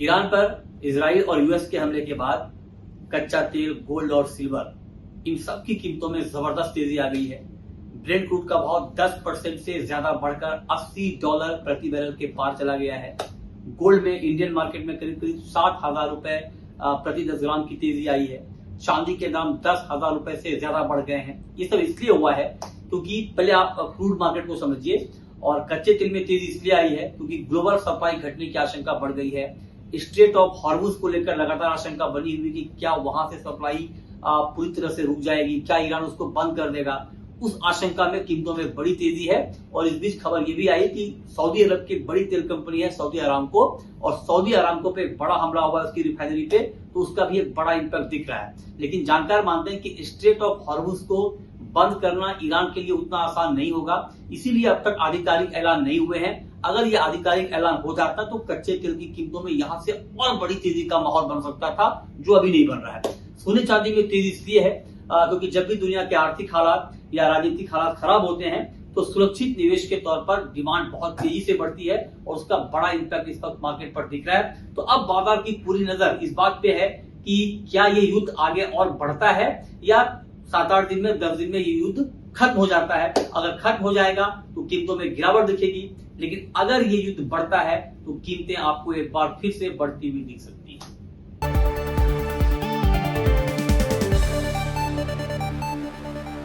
Iran पर Israel और US के हमले के बाद कच्चा तेल, गोल्ड और सिल्वर इन सब की कीमतों में जबरदस्त तेजी आ गई है। ब्रेंट क्रूड का भाव 10% से ज्यादा बढ़कर $80 प्रति बैरल के पार चला गया है। गोल्ड में इंडियन मार्केट में करीब करीब 60,000 रुपए प्रति 10 ग्राम की तेजी आई है। चांदी के दाम 10,000 रुपए से ज्यादा बढ़ गए हैं। ये सब इसलिए हुआ है क्योंकि पहले आप क्रूड मार्केट को समझिए, और कच्चे तेल में तेजी इसलिए आई है क्योंकि ग्लोबल सप्लाई घटने की आशंका बढ़ गई है। स्ट्रेट ऑफ हॉर्मुज को लेकर लगातार आशंका बनी हुई कि क्या वहां से सप्लाई पूरी तरह से रुक जाएगी, क्या ईरान उसको बंद कर देगा। उस आशंका में कीमतों में बड़ी तेजी है। और इस बीच खबर ये भी आई कि सऊदी अरब की बड़ी तेल कंपनी है सऊदी अरामको, और सऊदी अरामको पे बड़ा हमला हुआ है उसकी रिफाइनरी पे, तो उसका भी एक बड़ा इंपैक्ट दिख रहा है। लेकिन जानकार मानते हैं कि स्ट्रेट ऑफ हॉर्मुज को बंद करना ईरान के लिए उतना आसान नहीं होगा, इसीलिए अब तक आधिकारिक ऐलान नहीं हुए हैं। अगर ये आधिकारिक ऐलान हो जाता तो कच्चे तेल की कीमतों में यहां से और बड़ी तेजी का माहौल बन सकता था, जो अभी नहीं बन रहा है। सोने चांदी में तेजी इसलिए है क्योंकि जब भी दुनिया के आर्थिक हालात या राजनीतिक हालात खराब होते हैं तो सुरक्षित निवेश के तौर पर डिमांड बहुत तेजी से बढ़ती है और उसका बड़ा इंपैक्ट इस वक्त मार्केट पर दिख रहा है। तो अब बाजार की पूरी नजर इस बात पे है कि क्या ये युद्ध आगे और बढ़ता है या 7-8 दिन में 10 दिन में ये युद्ध खत्म हो जाता है। अगर खत्म हो जाएगा तो कीमतों में गिरावट दिखेगी, लेकिन अगर ये युद्ध बढ़ता है तो कीमतें आपको एक बार फिर से बढ़ती हुई दिख सकती है।